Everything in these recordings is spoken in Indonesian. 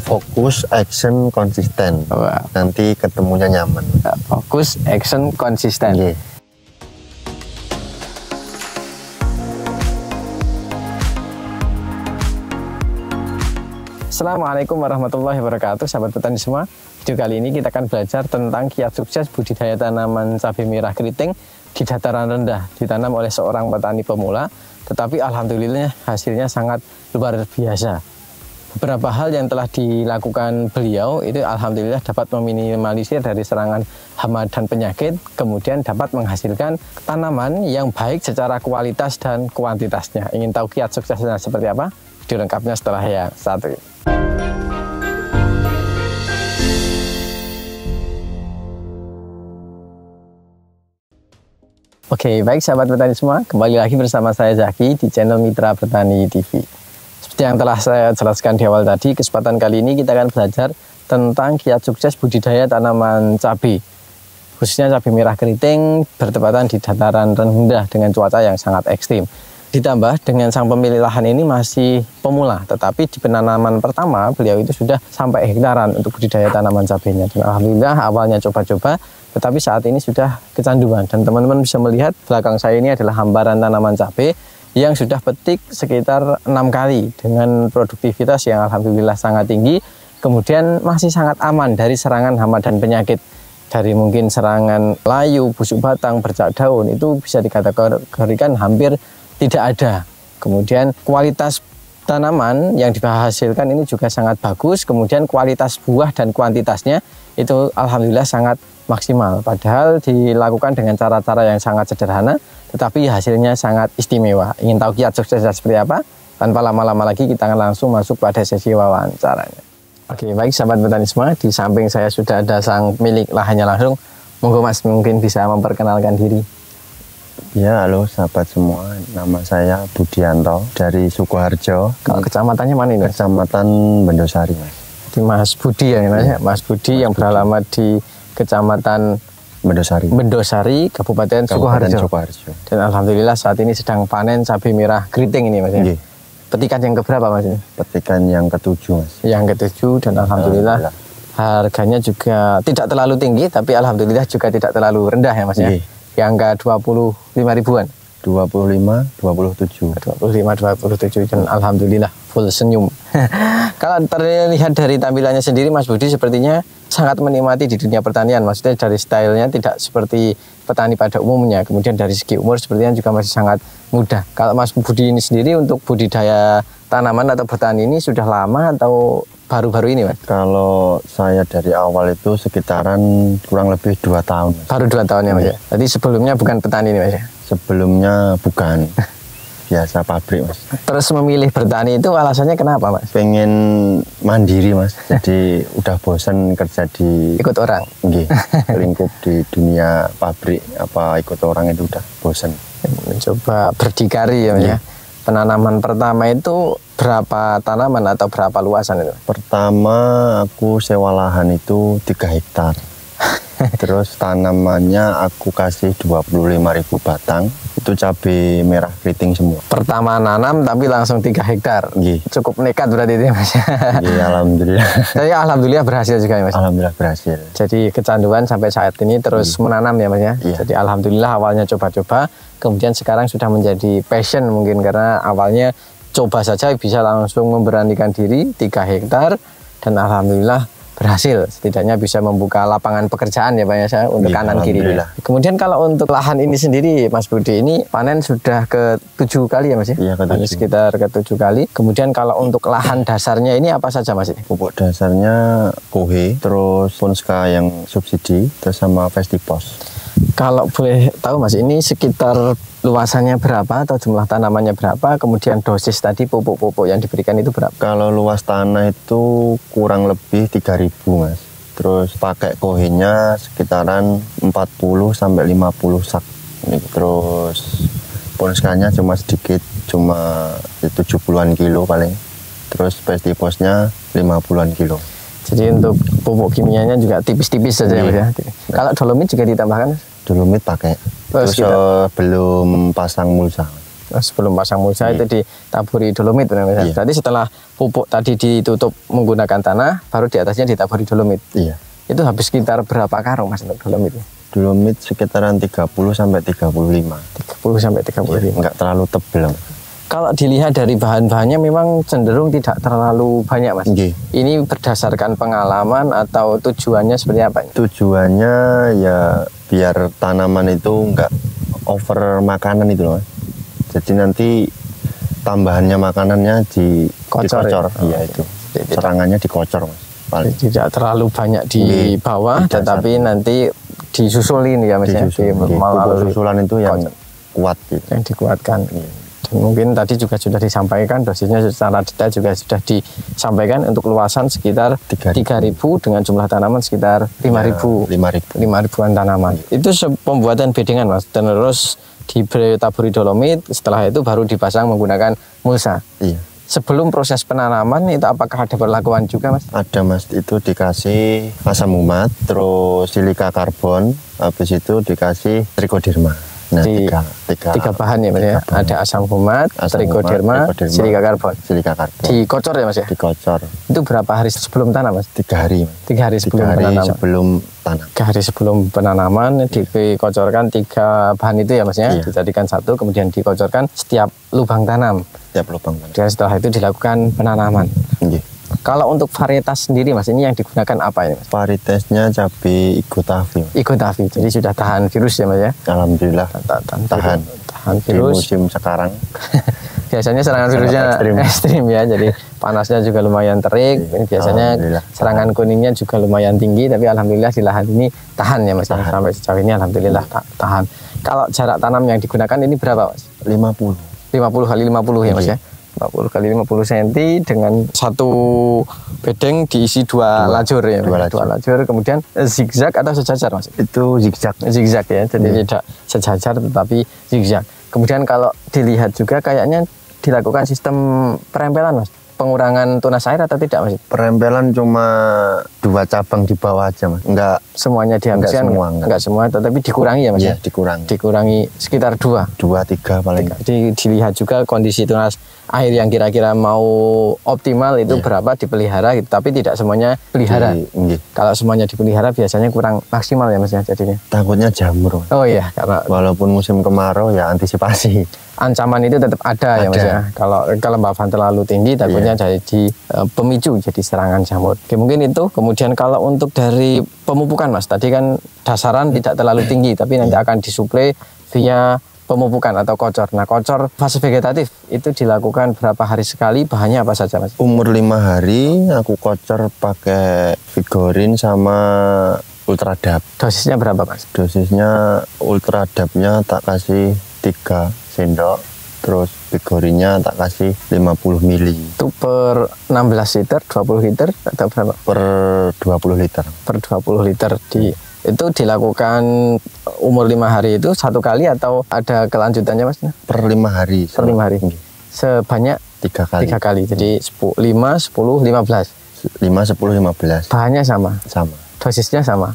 Fokus, action, konsisten. Wah. Nanti ketemunya nyaman. Fokus, action, konsisten. Iya. Assalamualaikum warahmatullahi wabarakatuh, sahabat petani semua. Video kali ini kita akan belajar tentang kiat sukses budidaya tanaman cabai merah keriting di dataran rendah, ditanam oleh seorang petani pemula, tetapi alhamdulillah hasilnya sangat luar biasa. Beberapa hal yang telah dilakukan beliau itu alhamdulillah dapat meminimalisir dari serangan hama dan penyakit, kemudian dapat menghasilkan tanaman yang baik secara kualitas dan kuantitasnya. Ingin tahu kiat suksesnya seperti apa? Video lengkapnya setelah yang satu ini. Oke, baik sahabat petani semua, kembali lagi bersama saya Zaki di channel Mitra Petani TV. Seperti yang telah saya jelaskan di awal tadi, kesempatan kali ini kita akan belajar tentang kiat sukses budidaya tanaman cabai, khususnya cabai merah keriting bertepatan di dataran rendah dengan cuaca yang sangat ekstrim. Ditambah dengan sang pemilik lahan ini masih pemula, tetapi di penanaman pertama beliau itu sudah sampai hektaran untuk budidaya tanaman cabainya. Dan alhamdulillah awalnya coba-coba, tetapi saat ini sudah kecanduan. Dan teman-teman bisa melihat belakang saya ini adalah hamparan tanaman cabai yang sudah petik sekitar 6 kali dengan produktivitas yang alhamdulillah sangat tinggi. Kemudian masih sangat aman dari serangan hama dan penyakit. Dari mungkin serangan layu, busuk batang, bercak daun, itu bisa dikategorikan hampir tidak ada. Kemudian kualitas tanaman yang dihasilkan ini juga sangat bagus. Kemudian kualitas buah dan kuantitasnya itu alhamdulillah sangat maksimal. Padahal dilakukan dengan cara-cara yang sangat sederhana, tetapi hasilnya sangat istimewa. Ingin tahu kiat suksesnya seperti apa? Tanpa lama-lama lagi kita akan langsung masuk pada sesi wawancaranya. Oke, baik sahabat petani semua, di samping saya sudah ada sang milik lahannya langsung. Monggo Mas, mungkin bisa memperkenalkan diri. Ya, halo sahabat semua. Nama saya Budianto dari Sukoharjo. Kalau kecamatannya mana ini? Kecamatan Bendosari, Mas. Di Mas Budi ya, Mas. Mas Budi yang beralamat di Kecamatan Bendosari, Kabupaten Sukoharjo. Dan alhamdulillah saat ini sedang panen cabai merah keriting ini, Mas. Ya? Petikan yang keberapa, Mas? Petikan yang ke-7, Mas. Yang ke-7, dan alhamdulillah harganya juga tidak terlalu tinggi, tapi alhamdulillah juga tidak terlalu rendah ya, Mas. Ya? Yang angka 25 ribuan. 25, 27. 25, 27, dan alhamdulillah full senyum. Kalau terlihat dari tampilannya sendiri, Mas Budi sepertinya sangat menikmati di dunia pertanian. Maksudnya dari stylenya tidak seperti petani pada umumnya. Kemudian dari segi umur sepertinya juga masih sangat muda. Kalau Mas Budi ini sendiri untuk budidaya tanaman atau bertani ini sudah lama atau baru-baru ini, Mas? Kalau saya dari awal itu sekitaran kurang lebih 2 tahun. Mas. Baru 2 tahun ya, Mas? Ya? Jadi sebelumnya bukan petani ini, Mas? Ya? Sebelumnya bukan. Biasa pabrik, Mas. Terus memilih bertani itu alasannya kenapa, Mas? Pengen mandiri, Mas. Jadi udah bosan kerja di... Ikut orang? Nggih. Lingkup di dunia pabrik, apa ikut orang itu udah bosan. Mencoba berdikari ya, Mas? Ya? Penanaman pertama itu berapa tanaman atau berapa luasan itu? Pertama aku sewa lahan itu 3 hektar. Terus tanamannya aku kasih 25.000 batang. Itu cabai merah keriting semua. Pertama nanam tapi langsung 3 hektar. Gih. Cukup nekat berarti itu, Mas. Iya, alhamdulillah. Saya alhamdulillah berhasil juga ya, Mas. Alhamdulillah berhasil. Jadi kecanduan sampai saat ini terus menanam ya, Mas ya. Iya. Jadi alhamdulillah awalnya coba-coba, kemudian sekarang sudah menjadi passion mungkin karena awalnya coba saja bisa langsung memberanikan diri 3 hektar dan alhamdulillah berhasil, setidaknya bisa membuka lapangan pekerjaan ya Pak ya untuk kanan kiri. Kemudian kalau untuk lahan ini sendiri Mas Budi ini panen sudah ke-7 kali ya Mas ya? Iya, sekitar ke-7 kali. Kemudian kalau untuk lahan dasarnya ini apa saja Mas? Pupuk dasarnya Kohe, terus Ponska yang subsidi, terus sama Vestipos. Kalau boleh tahu Mas, ini sekitar luasannya berapa atau jumlah tanamannya berapa, kemudian dosis tadi pupuk-pupuk yang diberikan itu berapa? Kalau luas tanah itu kurang lebih 3.000 Mas. Terus pakai kohenya sekitaran 40 sampai 50 sak. Terus ponskanya cuma sedikit, cuma 70-an kilo paling. Terus Vestiposnya 50-an kilo. Jadi untuk pupuk kimianya juga tipis-tipis saja ya. Kalau dolomit juga ditambahkan? Dolomit pakai. Terus belum pasang mulsa. Sebelum pasang mulsa itu ditaburi dolomit benar Mas. Iya. Jadi setelah pupuk tadi ditutup menggunakan tanah, baru di atasnya ditaburi dolomit. Iya. Itu habis sekitar berapa karung Mas untuk dolomit? Dolomit sekitaran 30 sampai 35. 30 sampai 35. Enggak terlalu tebal. Kalau dilihat dari bahan-bahannya memang cenderung tidak terlalu banyak Mas. Nggih. Ini berdasarkan pengalaman atau tujuannya seperti apa? Tujuannya ya biar tanaman itu enggak over makanan itu loh Mas. Jadi nanti tambahannya makanannya Kocor, dikocor. ya? Iya itu. Serangannya dikocor Mas. Paling. Tidak terlalu banyak di bawah, tetapi nanti disusulin ya Mas. Melalui susulan itu yang kuat gitu. Yang dikuatkan. Dan mungkin tadi juga sudah disampaikan, dosisnya secara detail juga sudah disampaikan untuk luasan sekitar 3.000 dengan jumlah tanaman sekitar 5.000. 5.000-an tanaman. Itu pembuatan bedengan Mas. Dan terus ditaburi dolomit, setelah itu baru dipasang menggunakan mulsa. Iya. Sebelum proses penanaman itu apakah ada perlakuan juga Mas? Ada Mas, itu dikasih asam umat, terus silika karbon, habis itu dikasih trichoderma. Nah, tiga bahan ya Mas ya. Ada asam humat, trichoderma, silika karbon. Dikocor ya Mas ya? Dikocor. Itu berapa hari sebelum tanam Mas? 3 hari. 3 hari sebelum penanaman. 3 hari sebelum penanaman dikocorkan 3 bahan itu ya Mas ya. Iya. Dijadikan satu, kemudian dikocorkan setiap lubang tanam. Setiap lubang tanam. Dan setelah itu dilakukan penanaman. Iya. Kalau untuk varietas sendiri Mas, ini yang digunakan apa ini Mas? Varietasnya cabai Igotavi. Igotavi, jadi sudah tahan virus ya Mas ya? Alhamdulillah. Tahan virus. Di musim sekarang. Biasanya serangan virusnya ekstrim ya, jadi panasnya juga lumayan terik. Ini biasanya serangan kuningnya juga lumayan tinggi, tapi alhamdulillah di lahan ini tahan ya Mas. Sampai sejauh ini alhamdulillah tahan. Kalau jarak tanam yang digunakan ini berapa Mas? 50 kali 50 ya Mas ya? 50 kali 50 cm dengan satu bedeng diisi dua lajur ya, dua lajur. Kemudian zigzag atau sejajar Mas? Itu zigzag ya, jadi tidak sejajar tetapi zigzag. Kemudian kalau dilihat juga kayaknya dilakukan sistem perempelan Mas, pengurangan tunas air atau tidak Mas? Perempelan cuma 2 cabang di bawah aja Mas, enggak semuanya dihabiskan, enggak semua, tetapi dikurangi ya Mas ya? Dikurangi sekitar 2-3 paling. Jadi dilihat juga kondisi tunas air yang kira-kira mau optimal itu berapa dipelihara gitu, tapi tidak semuanya pelihara. Kalau semuanya dipelihara biasanya kurang maksimal ya Mas ya jadinya. Takutnya jamur Mas. Oh iya, karena walaupun musim kemarau ya antisipasi. Ancaman itu tetap ada ya Mas ya. Kalau kelembapan terlalu tinggi takutnya jadi pemicu jadi serangan jamur. Oke, mungkin itu. Kemudian kalau untuk dari pemupukan Mas, tadi kan dasaran tidak terlalu tinggi tapi nanti akan disuplai via pemupukan atau kocor. Nah, kocor fase vegetatif itu dilakukan berapa hari sekali, bahannya apa saja Mas? Umur 5 hari aku kocor pakai Vigorin sama Ultradap. Dosisnya berapa Mas? Dosisnya Ultradapnya tak kasih 3 sendok, terus Vigorinnya tak kasih 50 mili. Itu per 16 liter, 20 liter atau berapa? Per 20 liter. Per 20 liter itu dilakukan umur 5 hari itu satu kali atau ada kelanjutannya Mas? Per 5 hari. Per 5 hari. Sebanyak 3 kali. 3 kali. Jadi 5, 10, 15. 5, 10, 15. Bahannya sama. Dosisnya sama.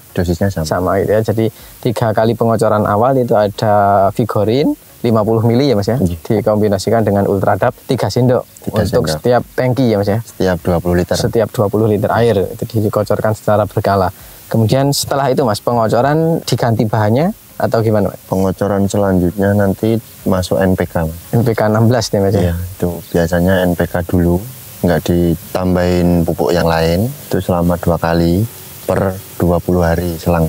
Sama gitu ya. Jadi 3 kali pengocoran awal itu ada Vigorin 50 mili ya Mas ya. Dikombinasikan dengan Ultradap 3 sendok untuk setiap tangki ya Mas ya. Setiap 20 liter. Setiap 20 liter air itu dikocorkan secara berkala. Kemudian setelah itu Mas, pengocoran diganti bahannya atau gimana Mas? Pengocoran selanjutnya nanti masuk NPK Mas. NPK 16 nih Mas ya? Iya, itu biasanya NPK dulu, nggak ditambahin pupuk yang lain. Itu selama 2 kali per 20 hari, selang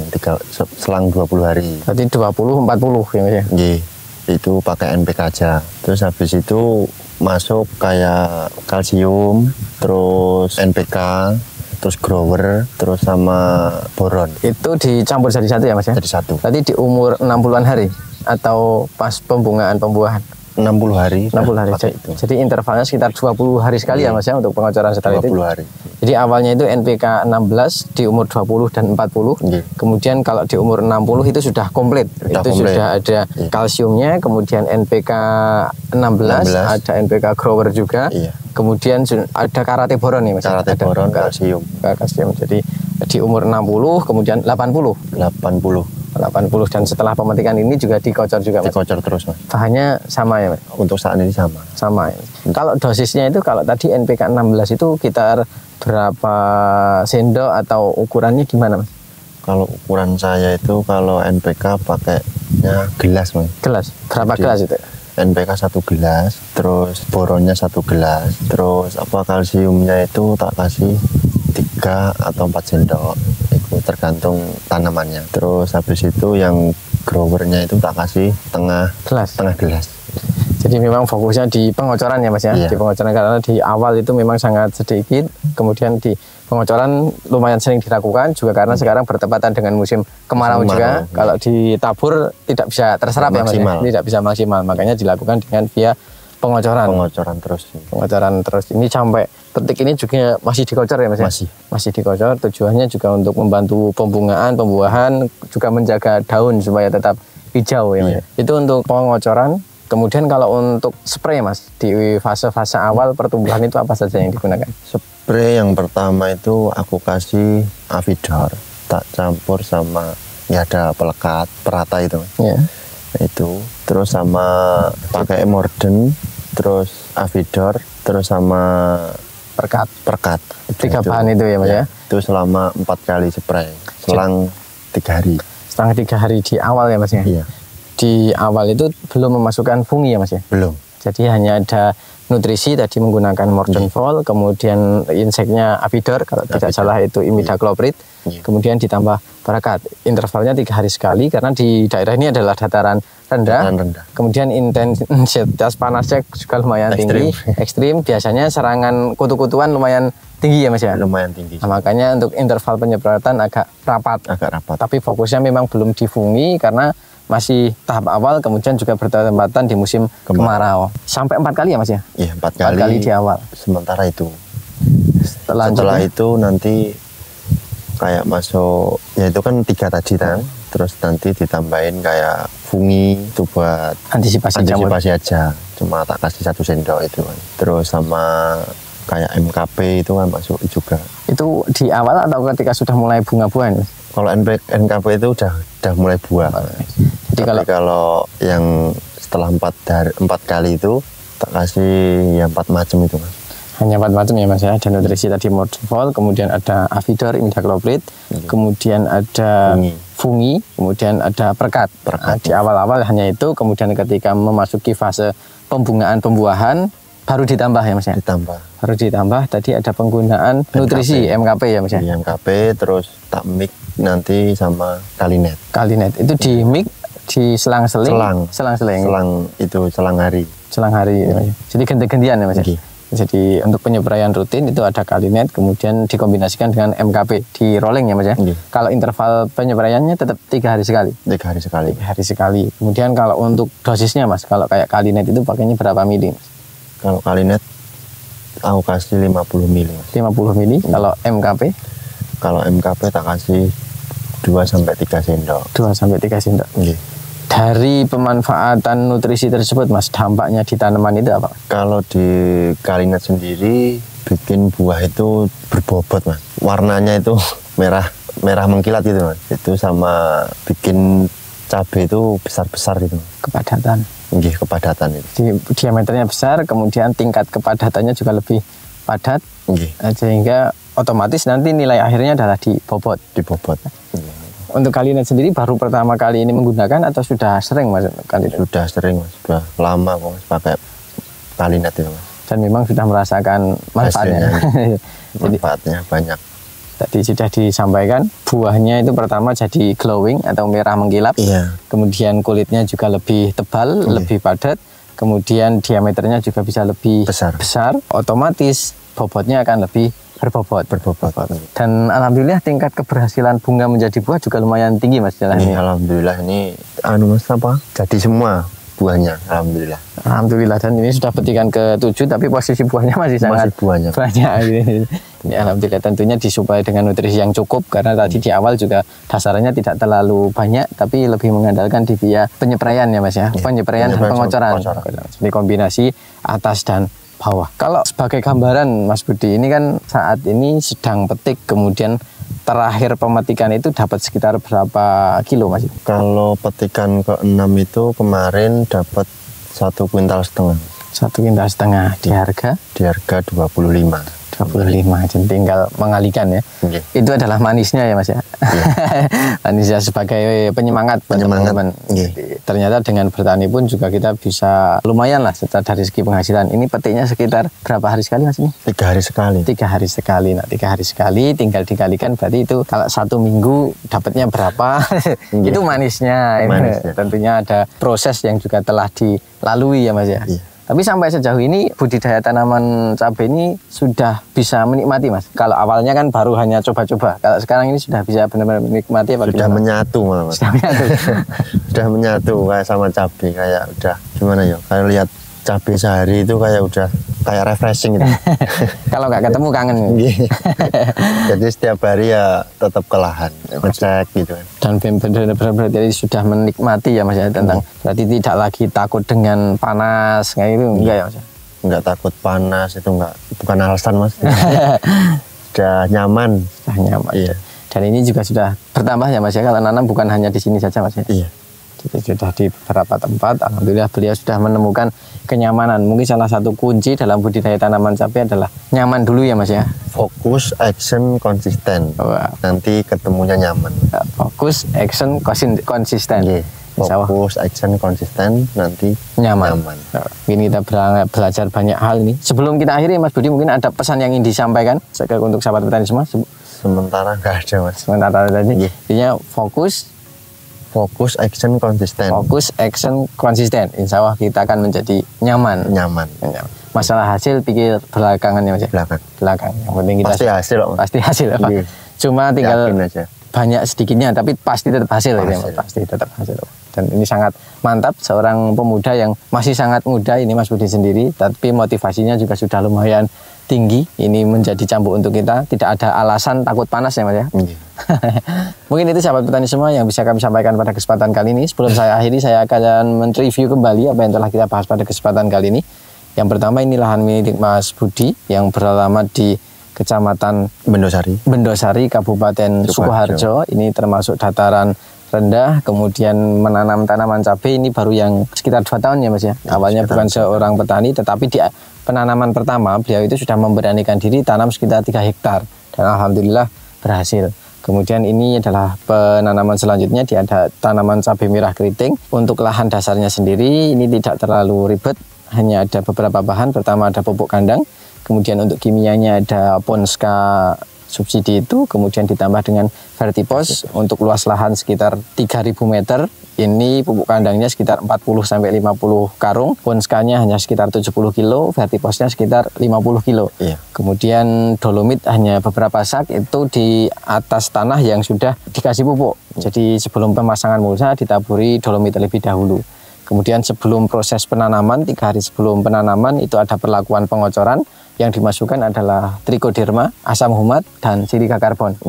20 hari. Berarti 20-40 ya Mas ya? Iya, itu pakai NPK aja. Terus habis itu masuk kayak kalsium, terus NPK, terus grower, terus sama boron. Itu dicampur jadi satu ya Mas ya? Jadi satu. Tadi di umur 60-an hari atau pas pembuahan? 60 hari. 60 hari. Jadi intervalnya sekitar 20 hari sekali ya Mas ya untuk pengocoran setelah 20 itu? 20 hari. Jadi awalnya itu NPK 16 di umur 20 dan 40. Kemudian kalau di umur 60 itu sudah komplit. Sudah ada kalsiumnya, kemudian NPK 16, ada NPK grower juga. Kemudian ada karate boron nih Mas. Karate boron, kalsium. Jadi di umur 60 kemudian 80. 80 dan setelah pemetikan ini juga dikocor juga Mas? Dikocor terus Mas. Bahannya sama ya Mas? Untuk saat ini sama. Sama ya. Kalau dosisnya itu kalau tadi NPK 16 itu sekitar berapa sendok atau ukurannya gimana Mas? Kalau ukuran saya itu kalau NPK pakainya gelas Mas. Gelas? Berapa Jadi, gelas itu? NPK 1 gelas, terus boronnya 1 gelas, terus kalsiumnya itu tak kasih 3 atau 4 sendok. Itu tergantung tanamannya. Terus habis itu yang growernya itu tak kasih setengah gelas. Jadi memang fokusnya di pengocoran ya Mas ya. Iya. Di pengocoran karena di awal itu memang sangat sedikit, kemudian di pengocoran lumayan sering dilakukan juga karena sekarang bertepatan dengan musim kemarau juga. Kalau ditabur tidak bisa terserap ya Mas ya. Tidak bisa maksimal, makanya dilakukan dengan via pengocoran. Pengocoran terus. Ini sampai detik ini juga masih dikocor ya Mas ya? Masih dikocor. Tujuannya juga untuk membantu pembungaan, pembuahan, juga menjaga daun supaya tetap hijau ya Mas. Iya. Itu untuk pengocoran. Kemudian kalau untuk spray Mas, di fase-fase awal pertumbuhan itu apa saja yang digunakan? Spray yang pertama itu aku kasih Avidor, tak campur sama ya ada pelekat, perata itu Mas. Yeah. Itu terus sama pakai Morden, terus Avidor, terus sama perkat. 3 bahan itu ya Mas ya? Itu selama 4 kali spray, selang 3 hari. Selang 3 hari di awal ya Mas ya? Iya. Di awal itu belum memasukkan fungi ya Mas ya? Belum. Jadi hanya ada nutrisi tadi menggunakan Morden Vol, kemudian inseknya Avidor, kalau tidak salah itu imidacloprid, kemudian ditambah perkat. Intervalnya 3 hari sekali karena di daerah ini adalah dataran rendah. Kemudian intensitas panasnya juga lumayan tinggi, ekstrim. Biasanya serangan kutu-kutuan lumayan tinggi ya Mas ya? Lumayan tinggi. Nah, makanya untuk interval penyemprotan agak rapat. Tapi fokusnya memang belum di fungi karena masih tahap awal, kemudian juga bertepatan di musim kemarau. Sampai 4 kali ya Mas ya? Iya, 4 kali di awal. Sementara itu. Setelah itu nanti kayak masuk, ya itu kan 3 tadi kan. Terus nanti ditambahin kayak fungi itu buat antisipasi aja. Cuma tak kasih 1 sendok itu kan. Terus sama kayak MKP itu kan masuk juga. Itu di awal atau ketika sudah mulai bunga-buahan? Kalau NKP itu udah mulai buah. Jadi kalau yang setelah 4 kali itu tak kasih ya 4 macam itu Mas. Hanya 4 macam ya Mas ya. Ada nutrisi tadi Morden Vol, kemudian ada Avidor, imidacloprid, kemudian ada fungi, kemudian ada perkat. Nah, di awal-awal hanya itu, kemudian ketika memasuki fase pembungaan pembuahan baru ditambah ya Mas ya. Baru ditambah tadi ada penggunaan nutrisi MKP ya Mas ya. MKP terus tak mix nanti sama Kalinet. Itu di mix di selang-seling. Selang hari. Ya, Mas. Jadi ganti-gantian ya Mas ya. Jadi untuk penyepraian rutin itu ada Kalinet, kemudian dikombinasikan dengan MKP di rolling ya Mas ya. Kalau interval penyepraiannya tetap 3 hari sekali. 3 hari sekali. Kemudian kalau untuk dosisnya Mas, kalau kayak Kalinet itu pakainya berapa mili Mas? Kalau Kalinet aku kasih 50 mili. 50 mili. Kalau MKP? Kalau MKP tak kasih 2-3 sendok. 2-3 sendok. Dari pemanfaatan nutrisi tersebut Mas, dampaknya di tanaman itu apa? Kalau di Kalinet sendiri bikin buah itu berbobot Mas. Warnanya itu merah mengkilat gitu Mas. Itu sama bikin cabai itu besar-besar gitu. Kepadatan kepadatan itu. Diameternya besar, kemudian tingkat kepadatannya juga lebih padat. Sehingga otomatis nanti nilai akhirnya adalah di bobot. Untuk Kalinet sendiri baru pertama kali ini menggunakan atau sudah sering Mas? Sudah sering Mas, sudah lama Mas pakai Kalinet itu Mas. Dan memang sudah merasakan manfaatnya. Manfaatnya banyak. Tadi sudah disampaikan, buahnya itu pertama jadi glowing atau merah mengkilap. Kemudian kulitnya juga lebih tebal, lebih padat. Kemudian diameternya juga bisa lebih besar. Otomatis bobotnya akan lebih berbobot. Dan alhamdulillah tingkat keberhasilan bunga menjadi buah juga lumayan tinggi Mas. Alhamdulillah ini Mas jadi semua buahnya, alhamdulillah. Dan ini sudah petikan ke-7 tapi posisi buahnya masih sangat banyak. Ini alhamdulillah, tentunya disuplai dengan nutrisi yang cukup karena tadi di awal juga dasarnya tidak terlalu banyak tapi lebih mengandalkan di via penyepraian ya Mas ya. Penyepraian dan pengocoran. Jadi kombinasi atas dan bawah. Kalau sebagai gambaran Mas Budi, ini kan saat ini sedang petik, kemudian terakhir pemetikan itu dapat sekitar berapa kilo Mas? Kalau petikan ke-6 itu kemarin dapat 1,5 kuintal. 1,5 kuintal di harga? Di harga 25. 25, jadi tinggal mengalihkan ya. Okay. Itu adalah manisnya ya Mas ya. Yeah. Manisnya sebagai penyemangat. Okay. Ternyata dengan bertani pun juga kita bisa lumayan lah secara dari segi penghasilan. Ini petiknya sekitar berapa hari sekali Mas ini? 3 hari sekali. 3 hari sekali. Nah 3 hari sekali tinggal dikalikan, berarti itu kalau 1 minggu dapatnya berapa? Yeah. Itu manisnya. Tentunya ada proses yang juga telah dilalui ya Mas ya. Yeah. Tapi sampai sejauh ini budidaya tanaman cabai ini sudah bisa menikmati Mas. Kalau awalnya kan baru hanya coba-coba. Kalau sekarang ini sudah bisa benar-benar menikmati apa? Sudah menyatu Mas. Sudah menyatu. Sudah menyatu kayak sama cabai, kayak udah gimana ya? Kayak lihat cabai sehari itu kayak udah kayak refreshing gitu. Kalau nggak ketemu kangen. Jadi setiap hari ya tetap ke lahan, ngecek gitu. Dan benar-benar jadi sudah menikmati ya Mas ya tentang berarti tidak lagi takut dengan panas kayak itu enggak ya Mas? Enggak takut panas, itu enggak, bukan alasan Mas. Sudah nyaman. Sudah nyaman. Iya. Dan ini juga sudah bertambah ya Mas ya, kalau nanam bukan hanya di sini saja Mas ya. Iya. Jadi sudah di beberapa tempat, alhamdulillah beliau sudah menemukan kenyamanan. Mungkin salah satu kunci dalam budidaya tanaman cabai adalah nyaman dulu ya Mas ya. Fokus, action, konsisten. Nanti ketemunya nyaman. Fokus, action, konsisten. Yeah. Fokus, action, konsisten, nanti nyaman. Mungkin kita belajar banyak hal ini. Sebelum kita akhiri Mas Budi, mungkin ada pesan yang ingin disampaikan untuk sahabat petani semua? Sementara nggak ada Mas. Sementara tadi, intinya fokus, action, konsisten. Fokus, action, konsisten. Insya Allah kita akan menjadi nyaman. Masalah hasil pikir belakangan ya Mas. Belakang. Yang penting kita pasti hasil. Pasti hasil. Cuma tinggal banyak sedikitnya, tapi pasti tetap hasil. Pasti tetap hasil. Dan ini sangat mantap, seorang pemuda yang masih sangat muda ini Mas Budi sendiri, tapi motivasinya juga sudah lumayan tinggi. Ini menjadi cambuk untuk kita. Tidak ada alasan takut panas ya Mas ya. Mungkin itu sahabat petani semua yang bisa kami sampaikan pada kesempatan kali ini. Sebelum saya akhiri, saya akan mereview kembali apa yang telah kita bahas pada kesempatan kali ini. Yang pertama, ini lahan milik Mas Budi yang beralamat di Kecamatan Bendosari, Kabupaten Sukoharjo. Ini termasuk dataran rendah, kemudian menanam tanaman cabai ini baru yang sekitar 2 tahun ya Mas ya. Awalnya bukan seorang petani, tetapi di penanaman pertama beliau itu sudah memberanikan diri tanam sekitar 3 hektar dan alhamdulillah berhasil. Kemudian ini adalah penanaman selanjutnya, dia ada tanaman cabai merah keriting. Untuk lahan dasarnya sendiri ini tidak terlalu ribet, hanya ada beberapa bahan. Pertama ada pupuk kandang, kemudian untuk kimianya ada Ponska subsidi itu, kemudian ditambah dengan Vertipos. Untuk luas lahan sekitar 3.000 meter, ini pupuk kandangnya sekitar 40-50 karung, Ponskanya hanya sekitar 70 kilo, Vertiposnya sekitar 50 kilo. Kemudian dolomit hanya beberapa sak, itu di atas tanah yang sudah dikasih pupuk. Jadi sebelum pemasangan mulsa ditaburi dolomit terlebih dahulu. Kemudian sebelum proses penanaman, 3 hari sebelum penanaman itu ada perlakuan pengocoran. Yang dimasukkan adalah trichoderma, asam humat, dan silika karbon.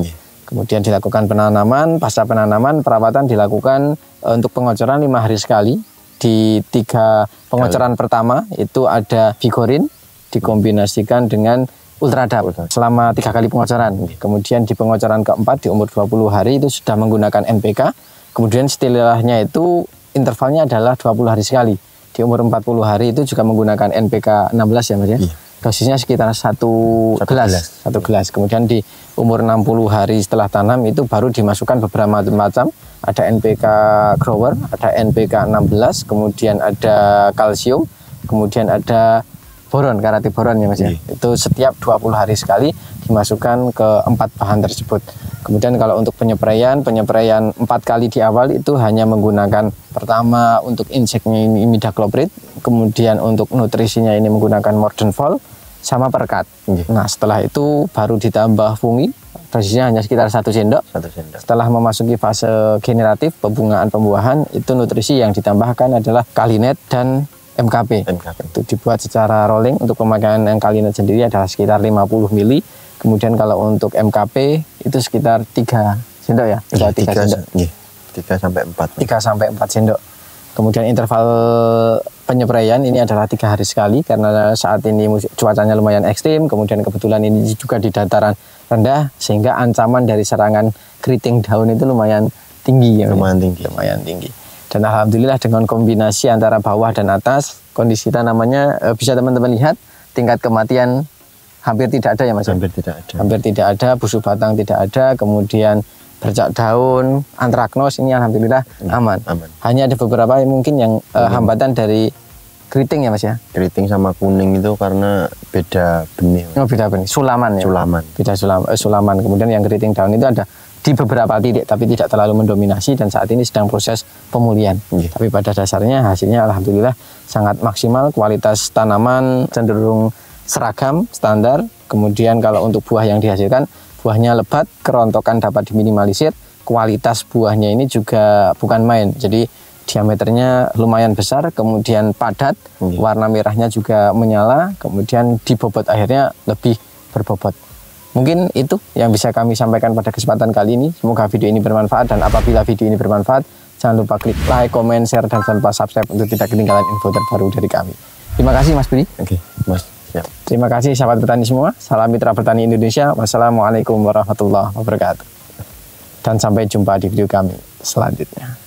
Kemudian dilakukan penanaman, pasca penanaman perawatan dilakukan untuk pengocoran 5 hari sekali. Di 3 pengocoran pertama itu ada Vigorin dikombinasikan dengan Ultradap selama 3 kali pengocoran. Kemudian di pengocoran keempat di umur 20 hari itu sudah menggunakan NPK. Kemudian setelahnya itu intervalnya adalah 20 hari sekali. Di umur 40 hari itu juga menggunakan NPK 16 ya Mas ya. Dosisnya sekitar 1 gelas. Kemudian di umur 60 hari setelah tanam itu baru dimasukkan beberapa macam. Ada NPK grower, ada NPK 16, kemudian ada kalsium, kemudian ada boron, karate boron ya Mas ya. Itu setiap 20 hari sekali dimasukkan ke 4 bahan tersebut. Kemudian kalau untuk penyepraian 4 kali di awal itu hanya menggunakan, pertama untuk inseknya ini imidacloprid, kemudian untuk nutrisinya ini menggunakan Mordenfol sama Perkat. Nah setelah itu baru ditambah fungi, dosisnya hanya sekitar 1 sendok. Setelah memasuki fase generatif pembungaan pembuahan, itu nutrisi yang ditambahkan adalah Kalinet dan MKP. Itu dibuat secara rolling. Untuk pemakaian yang Kalinet sendiri adalah sekitar 50 mili. Kemudian kalau untuk MKP itu sekitar 3 sendok ya? 3 sampai 4 sendok. Kemudian interval penyepraian ini adalah 3 hari sekali karena saat ini cuacanya lumayan ekstrim. Kemudian kebetulan ini juga di dataran rendah sehingga ancaman dari serangan keriting daun itu lumayan tinggi ya. Lumayan tinggi. Dan alhamdulillah dengan kombinasi antara bawah dan atas, kondisi tanamannya bisa teman-teman lihat tingkat kematian hampir tidak ada ya Mas. Hampir tidak ada. Hampir tidak ada, busuk batang tidak ada, kemudian bercak daun, antraknos ini alhamdulillah aman. Hanya ada beberapa mungkin yang hambatan dari keriting ya Mas ya. Keriting sama kuning itu karena beda benih. Oh, beda benih. Sulaman ya. Beda sulaman. Kemudian yang keriting daun itu ada di beberapa titik tapi tidak terlalu mendominasi dan saat ini sedang proses pemulihan. Tapi pada dasarnya hasilnya alhamdulillah sangat maksimal, kualitas tanaman cenderung seragam, standar. Kemudian kalau untuk buah yang dihasilkan, buahnya lebat, kerontokan dapat diminimalisir, kualitas buahnya ini juga bukan main. Jadi diameternya lumayan besar, kemudian padat, warna merahnya juga menyala, kemudian di bobot akhirnya lebih berbobot. Mungkin itu yang bisa kami sampaikan pada kesempatan kali ini. Semoga video ini bermanfaat, dan apabila video ini bermanfaat, jangan lupa klik like, comment, share, dan jangan lupa subscribe untuk tidak ketinggalan info terbaru dari kami. Terima kasih Mas Budi. Oke, Mas. Siap. Terima kasih sahabat petani semua. Salam mitra petani Indonesia. Wassalamualaikum warahmatullahi wabarakatuh. Dan sampai jumpa di video kami selanjutnya.